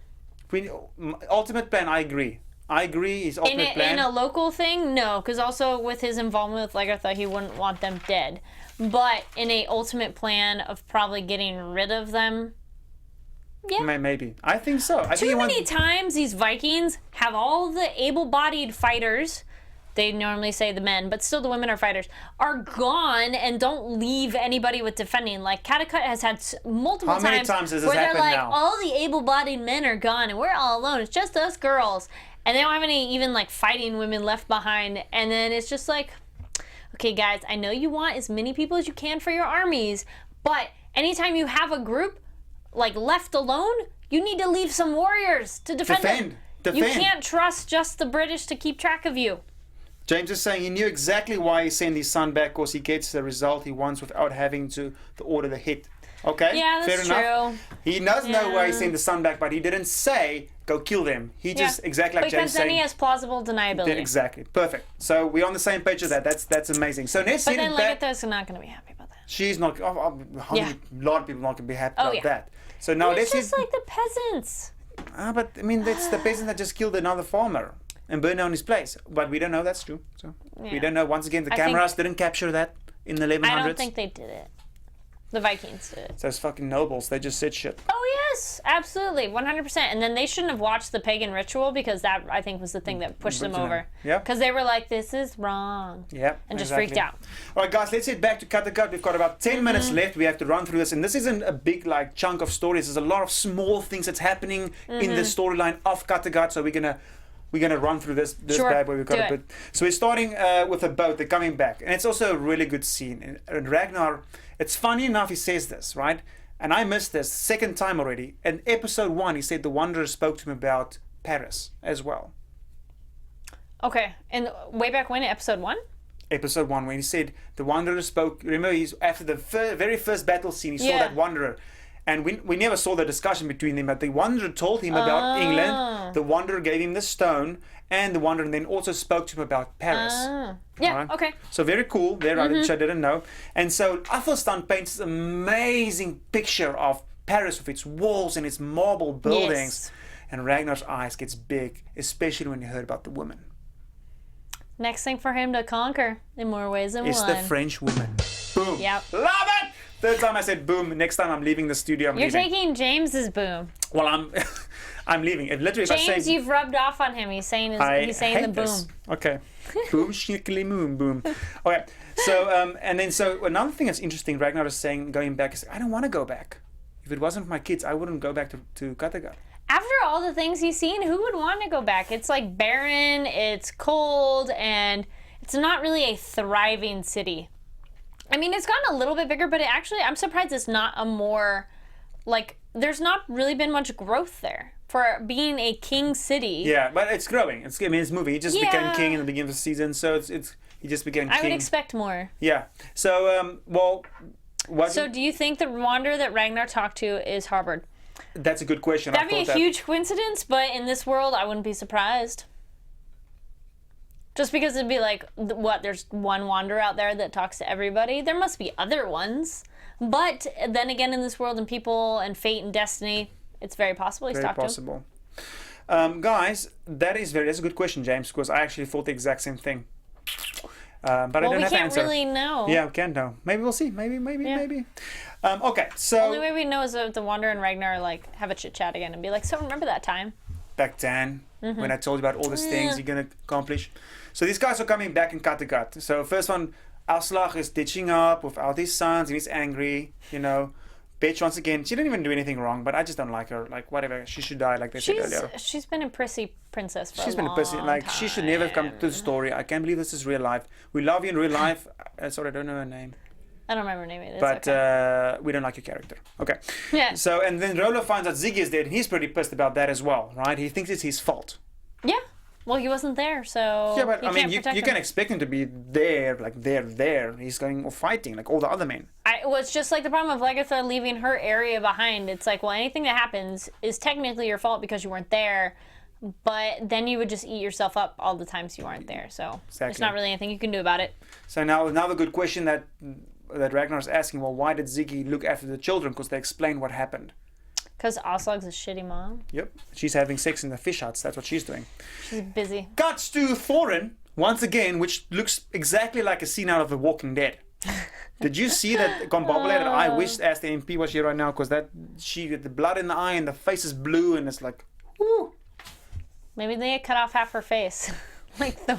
Ultimate plan. I agree. His ultimate plan. In a local thing, no, because also with his involvement with Lagerthaand, he wouldn't want them dead. But in a ultimate plan of probably getting rid of them, yeah. Maybe. I think so. Too many times these Vikings have all the able-bodied fighters, they normally say the men, but still the women are fighters, are gone and don't leave anybody with defending. Like Kattegat has had multiple times has this where they're happened like, now? all the able-bodied men are gone and we're all alone. It's just us girls. And they don't have any even like fighting women left behind. And then it's just like, okay guys, I know you want as many people as you can for your armies, but anytime you have a group like left alone, you need to leave some warriors to defend them. You can't trust just the British to keep track of you. James is saying he knew exactly why he sent his son back, because he gets the result he wants without having to order the hit. Okay, yeah, that's fair enough. true. He does know why he sent the son back, but he didn't say go kill them. He just exactly like because James then saying. He has plausible deniability. Exactly, perfect. So we're on the same page with that. That's amazing. So let's but see then it back. Lagerthaand's not going to be happy about that. She's not. A lot of people not going to be happy about that. So now it's let's just like the peasants. But I mean, that's the peasant that just killed another farmer and burned down his place. But we don't know that's true. So we don't know. Once again, the cameras didn't capture that in the 1100s. I don't think they did it. The Vikings did it. Those fucking nobles, they just said shit. Oh yes, absolutely, 100%. And then they shouldn't have watched the pagan ritual, because that, I think, was the thing that pushed them over. Yeah. Because they were like, this is wrong. Yeah. And just freaked out. All right, guys, let's head back to Kattegat. We've got about 10 minutes left. We have to run through this. And this isn't a big like chunk of stories. There's a lot of small things that's happening in the storyline of Kattegat. So we're gonna run through this bad boy. We've got a bit. So we're starting with a boat. They're coming back, and it's also a really good scene. And Ragnar, it's funny enough he says this, right? And I missed this second time already. In episode 1, he said the Wanderer spoke to him about Paris as well. Okay, and way back when, episode 1? Episode 1, when he said the Wanderer spoke. Remember, he's after the very first battle scene, he saw that Wanderer. And we never saw the discussion between them, but the Wanderer told him about England. The Wanderer gave him the stone, and the Wanderer then also spoke to him about Paris. Yeah, right? okay. So very cool there, which I didn't know. And so Athelstan paints this amazing picture of Paris with its walls and its marble buildings. Yes. And Ragnar's eyes gets big, especially when he heard about the woman. Next thing for him to conquer in more ways than It's one. the French woman. Boom. Yep. Love it! Third time I said boom. Next time I'm leaving the studio, You're leaving. taking James's boom. Well, I'm leaving. If literally, if I James, say, you've rubbed off on him. He's saying I the hate boom. this. Okay. Boom, shnickly moon, boom. Okay. So, and then so another thing that's interesting, Ragnar is saying, going back, is I don't want to go back. If it wasn't for my kids, I wouldn't go back to Kattegat. After all the things he's seen, who would want to go back? It's like barren, it's cold, and it's not really a thriving city. I mean, it's gotten a little bit bigger, but I'm surprised it's not a more, like, there's not really been much growth there for being a king city. Yeah, but it's growing. It's moving. He just became king in the beginning of the season, so he just became king. I would expect more. Yeah. So, So do you think the Wanderer that Ragnar talked to is Harbard? That's a good question. That'd be a huge coincidence, but in this world, I wouldn't be surprised. Just because it'd be like, what, there's one Wanderer out there that talks to everybody? There must be other ones. But then again, in this world and people and fate and destiny, it's very possible he's talked to him. Very possible. Guys, that's a good question, James, because I actually thought the exact same thing. But I don't have an answer. We can't really know. Yeah, we can't know. Maybe we'll see. Maybe. Okay, so... The only way we know is if the Wanderer and Ragnar like have a chit-chat again and be like, so remember that time? Back then, when I told you about all these things you're going to accomplish. So these guys are coming back in Kattegat. So first one, Aslaug is ditching up without his sons and he's angry, Bitch, once again, she didn't even do anything wrong, but I just don't like her. Like, whatever, she should die, like they said earlier. She's been a prissy princess for She's a been long a prissy, like, time. she should never have come to the story. I can't believe this is real life. We love you in real life. Sorry, I don't know her name. I don't remember her name either. But we don't like your character. Okay. Yeah. So, and then Rollo finds out Ziggy is dead, and he's pretty pissed about that as well, right? He thinks it's his fault. Yeah. Well, he wasn't there, so Yeah, but you I mean, can't you protect him. can expect him to be there, like there. He's going or fighting like all the other men. Well, it's just like the problem of Lagerthaand leaving her area behind. It's like, well, anything that happens is technically your fault because you weren't there, but then you would just eat yourself up all the times you weren't there. So there's Exactly. not really anything you can do about it. So now another good question that Ragnar's asking. Well, why did Ziggy look after the children? Because they explain what happened. Because Aslaug's a shitty mom. Yep, she's having sex in the fish huts. That's what she's doing. She's busy. Cuts to Thorin once again, which looks exactly like a scene out of The Walking Dead. Did you see that combobulated? I wish as the MP was here right now, because that she had the blood in the eye and the face is blue and it's like, whoo. Maybe they cut off half her face, like Well,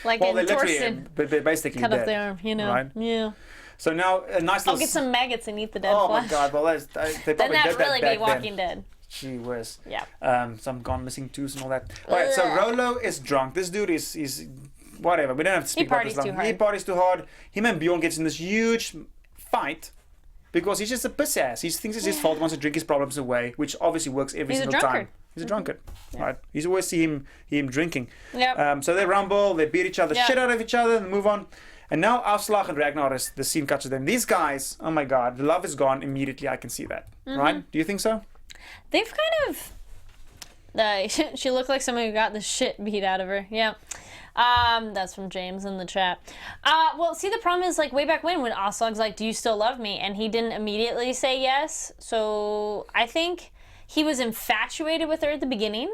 they in literally, Torsten. but they're basically Cut dead. off the arm, you know. Right. Yeah. So now a nice I'll little. get some maggots and eat the dead Oh flesh. my God! Well, they Then probably that'd did that really back be Walking then. Dead. Gee whiz. Yeah. Some gone missing tooth and all that. All right. So Rollo is drunk. This dude is whatever. We don't have to speak about this. parties too hard. He parties too hard. Him and Bjorn gets in this huge fight because he's just a piss ass. He thinks it's his fault. Wants to drink his problems away, which obviously works every He's a single time. drunkard. He's a drunkard, right? He's always see him drinking. Yep. So they rumble, they beat each other, Yeah. shit out of each other, and move on. And now Aslaug and Ragnar is the scene catches them. These guys, oh my God, the love is gone immediately. I can see that, right? Do you think so? They've kind of. She looked like someone who got the shit beat out of her. Yeah. That's from James in the chat. Well, see, the problem is, like, way back when Aslaug's like, do you still love me? And he didn't immediately say yes. So I think he was infatuated with her at the beginning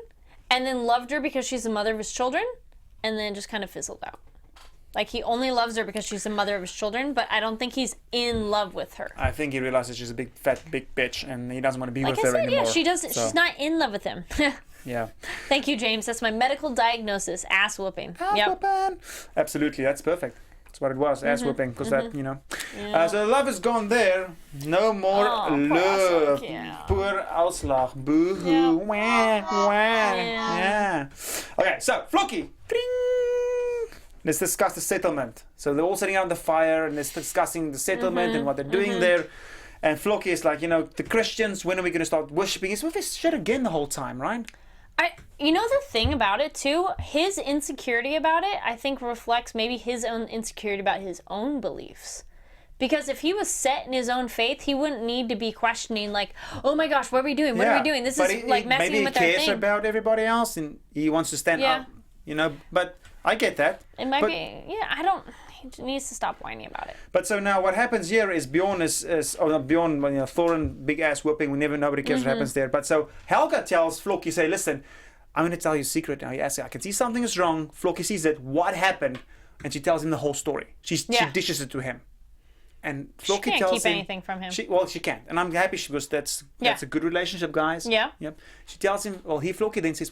and then loved her because she's the mother of his children and then just kind of fizzled out. Like, he only loves her because she's the mother of his children, but I don't think he's in love with her. I think he realizes she's a big, fat, big bitch and he doesn't want to be Like with I her said, anymore. yeah, she doesn't. So, She's not in love with him. Yeah. Thank you, James. That's my medical diagnosis. Ass whooping. Ass Yep. whooping. Absolutely, that's perfect. That's what it was, ass whooping, because that, you know. Yeah. So the love is gone there. No more Oh, poor love. Aslaug, yeah. Poor Aslaug. Boo-hoo. Yeah. Wah, wah. Yeah. Yeah. Okay, so Floki. Ding. Let's discuss the settlement. So they're all sitting around the fire and they're discussing the settlement and what they're doing there. And Floki is like, you know, the Christians, when are we going to start worshipping? It's with this shit again the whole time, right? You know the thing about it too, his insecurity about it, I think reflects maybe his own insecurity about his own beliefs. Because if he was set in his own faith, he wouldn't need to be questioning like, oh my gosh, what are we doing? What are we doing? This But is like messing maybe with he our cares thing. about everybody else and he wants to stand Yeah. up, you know. But I get that. It might but, be, yeah, I don't, he needs to stop whining about it. But so now what happens here is Bjorn Bjorn, you know, Thorin, big ass whooping. Nobody cares what happens there. But so Helga tells Floki, say, listen, I'm going to tell you a secret now. He asks, I can see something is wrong. Floki sees it. What happened? And she tells him the whole story. She dishes it to him. And Floki can't tells keep him, anything from him. She can't. And I'm happy because that's a good relationship, guys. Yeah. Yep. She tells him, Floki then says,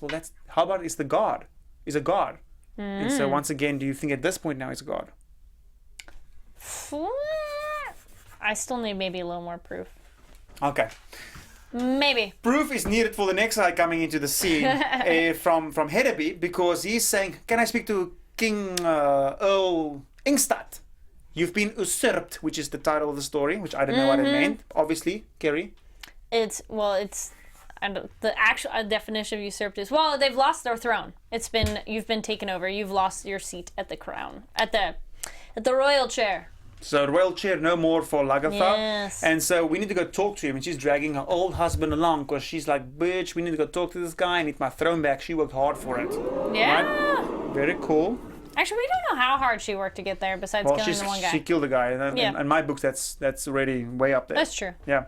how about it's the God? He's a God. And so once again, do you think at this point now he's a God? I still need maybe a little more proof. Okay. Maybe. Proof is needed for the next guy coming into the scene from Hedeby, because he's saying, can I speak to King Earl Ingstad? You've been usurped, which is the title of the story, which I don't know what it meant. Obviously, Kari. The actual definition of usurped is, well, they've lost their throne. You've been taken over. You've lost your seat at the crown, at the royal chair. So the royal chair no more for Lagerthaand. Yes. And so we need to go talk to him. And she's dragging her old husband along because she's like, bitch, we need to go talk to this guy. I need my throne back. She worked hard for it. Yeah. Right? Very cool. Actually, we don't know how hard she worked to get there besides killing the one guy. She killed the guy. And in my books, that's already way up there. That's true. Yeah.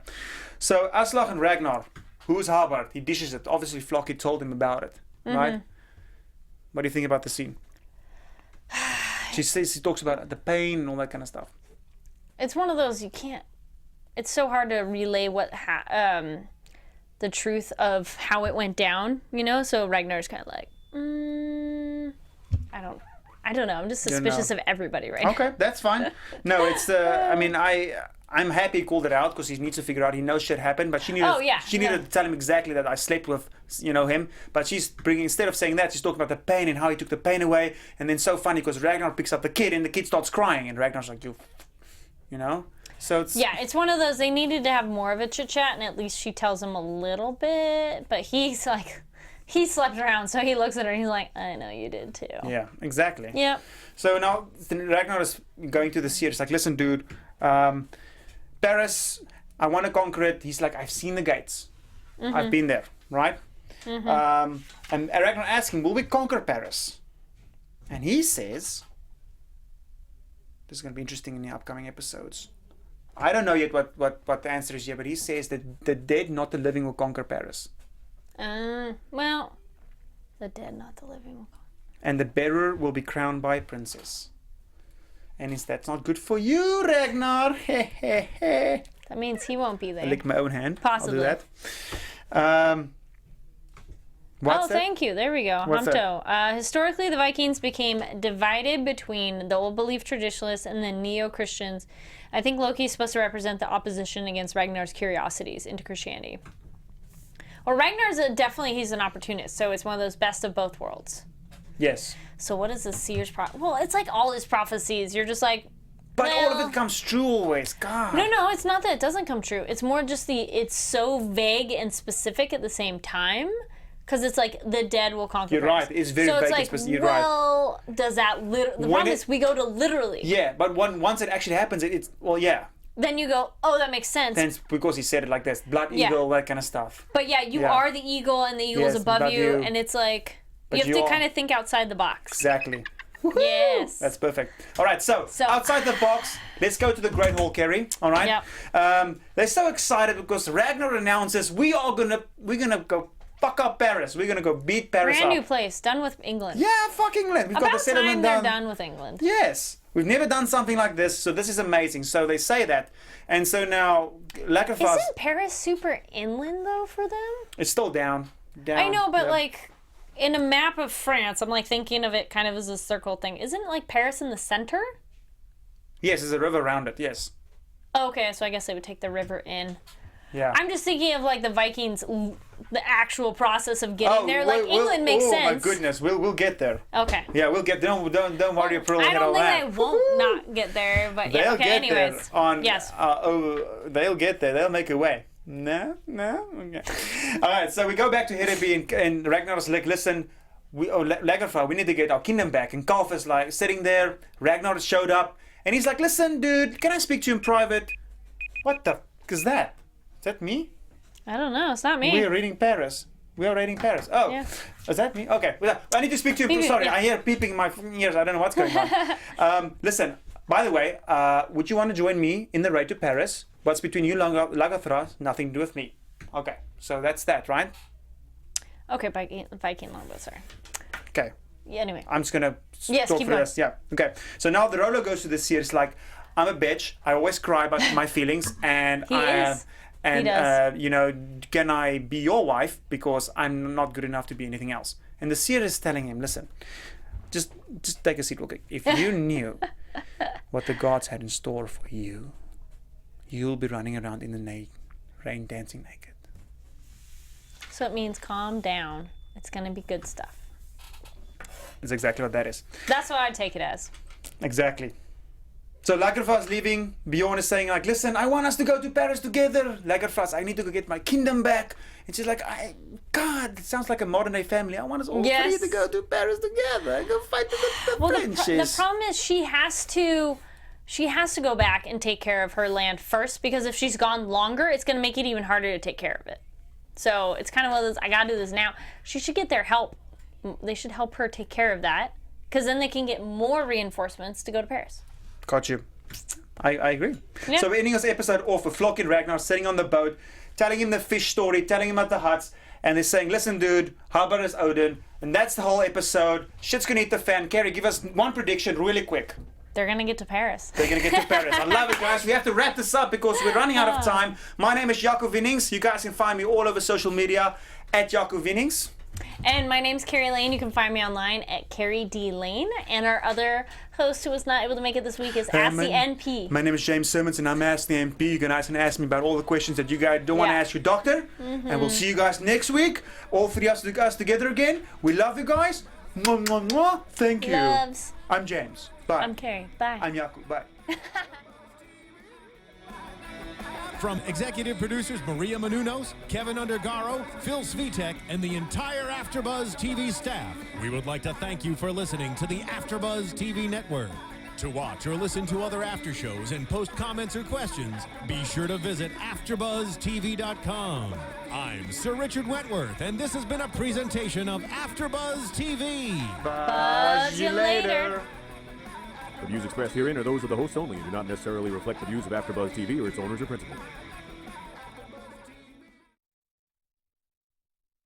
So Aslaug and Ragnar, who's Halbard? He dishes it. Obviously, Floki told him about it. Right? What do you think about the scene? She talks about the pain and all that kind of stuff. It's one of those you can't. It's so hard to relay the truth of how it went down, you know. So Ragnar's kind of like, I don't know. I'm just suspicious of everybody right now. Okay, that's fine. No, it's I mean, I'm happy he called it out because he needs to figure out. He knows shit happened, but she needed to tell him exactly that I slept with, him. But she's instead of saying that, she's talking about the pain and how he took the pain away. And then so funny because Ragnar picks up the kid and the kid starts crying and Ragnar's like, you know. So it's one of those. They needed to have more of a chit chat, and at least she tells him a little bit. But he's like, he slept around, so he looks at her and he's like, I know you did too. Yeah, exactly. Yep. So now Ragnar is going to the sea. It's like, listen, dude, Paris, I want to conquer it. He's like, I've seen the gates. I've been there, right? And Ragnar asks him, will we conquer Paris? And he says, this is going to be interesting in the upcoming episodes. I don't know yet what the answer is yet, but he says that the dead, not the living, will conquer Paris. Well, the dead, not the living will conquer. And the bearer will be crowned by a princess. And that's not good for you, Ragnar. That means he won't be there. I lick my own hand. Possibly. I'll do that. What's that? Thank you. There we go. What's Hamto. Historically, the Vikings became divided between the old belief traditionalists and the neo-Christians. I think Loki's supposed to represent the opposition against Ragnar's curiosities into Christianity. Well, Ragnar's definitely, he's an opportunist, so it's one of those best of both worlds. Yes. So what is the seer's well, it's like all his prophecies. You're just like, But all of well, it comes true always. God. No, it's not that it doesn't come true. It's more just it's so vague and specific at the same time. Because it's like, the dead will conquer You're Paris. right. It's very so vague it's and like, specific. You're right. well, does that the problem is we go to literally. Yeah, but once it actually happens, it's, well, yeah. Then you go, oh, that makes sense. Then it's because he said it like this. Blood eagle, that kind of stuff. But yeah, you Yeah. are the eagle and the eagle's Yes, above you. you. And it's like, But you have you to are- kind of think outside the box. Exactly. Yes. That's perfect. All right, so outside the box, let's go to the Great Hall, Kari. All right. Yep. They're so excited because Ragnar announces we're gonna go fuck up Paris. We're gonna go beat Paris Brand up. new place, done with England. Yeah, fucking England. We've got the About settlement time they're done. done with England. Yes, we've never done something like this, so this is amazing. So they say that, and so now Lagerthaand. Isn't Paris super inland though for them? It's still down. I know, but yeah. like in a map of France, I'm like thinking of it kind of as a circle thing. Isn't like Paris in the center? Yes, there's a river around it. Yes. Oh, okay, so I guess they would take the river in. Yeah. I'm just thinking of like the Vikings, the actual process of getting there. Like England makes sense. Oh my goodness, we'll get there. Okay. Yeah, we'll get. Don't worry, Pearl. I don't think that. they won't not get there, but yeah. They'll Okay. get Anyways. there on. Yes. They'll get there. They'll make a way. No. Okay. All right. So we go back to Hedeby and Ragnar's like, listen, Lagerthaand, we need to get our kingdom back. And Kalf is like sitting there. Ragnar showed up, and he's like, listen, dude, can I speak to you in private? What the f is that? Is that me? I don't know. It's not me. We are reading Paris. We are reading Paris. Oh, Yeah. is that me? Okay. Well, I need to speak to you. Beeping, Sorry, yeah. I hear peeping in my ears. I don't know what's going on. Listen, by the way, would you want to join me in the raid to Paris? What's between you, Lagerthaand? Nothing to do with me. Okay, so that's that, right? Okay, Viking longbow. Sorry. Okay. Yeah. Anyway. I'm just gonna Yes, talk keep for going. this. Yeah. Okay. So now the Rollo goes to the sea. It's like, I'm a bitch. I always cry about my feelings, and He is. And He does. can I be your wife because I'm not good enough to be anything else? And the seer is telling him, listen, just take a seat, okay? If you knew what the gods had in store for you, you'll be running around in the rain dancing naked. So it means calm down. It's gonna be good stuff. That's exactly what that is. That's what I take it as. Exactly. So Lagerthaand's leaving. Bjorn is saying like, listen, I want us to go to Paris together. Lagerthaand's, I need to go get my kingdom back. And she's like, God, it sounds like a modern day family. I want us all Yes. three to go to Paris together and go fight the Well, the Frenches. problem is she has to go back and take care of her land first, because if she's gone longer, it's gonna make it even harder to take care of it. So it's kind of one of those, I gotta do this now. She should get their help. They should help her take care of that, because then they can get more reinforcements to go to Paris. Got you. I agree. Yeah. So we're ending this episode off with Floki and Ragnar sitting on the boat, telling him the fish story, telling him about the huts, and they're saying, listen, dude, how about us Odin? And that's the whole episode. Shit's gonna hit the fan. Kari, give us one prediction really quick. They're gonna get to Paris. They're going to get to Paris. I love it, guys. We have to wrap this up because we're running out of time. My name is Jaco Vienings. You guys can find me all over social media at Jaco Vienings. And my name's Kari Lane. You can find me online at Kari D Lane. And our other host who was not able to make it this week is Ask the NP. My name is James Simmons and I'm Ask the NP. You guys can ask me about all the questions that you guys don't want to Yeah. ask your doctor. And we'll see you guys next week. All three of us together again. We love you guys. Mwah, mwah, mwah. Thank you. Loves. I'm James. Bye. I'm Kari. Bye. I'm Jaco. Bye. From executive producers Maria Menounos, Kevin Undergaro, Phil Svitek, and the entire AfterBuzz TV staff, we would like to thank you for listening to the AfterBuzz TV network. To watch or listen to other after shows and post comments or questions, be sure to visit AfterBuzzTV.com. I'm Sir Richard Wentworth, and this has been a presentation of AfterBuzz TV. Buzz you later. The views expressed herein are those of the hosts only and do not necessarily reflect the views of AfterBuzz TV or its owners or principals.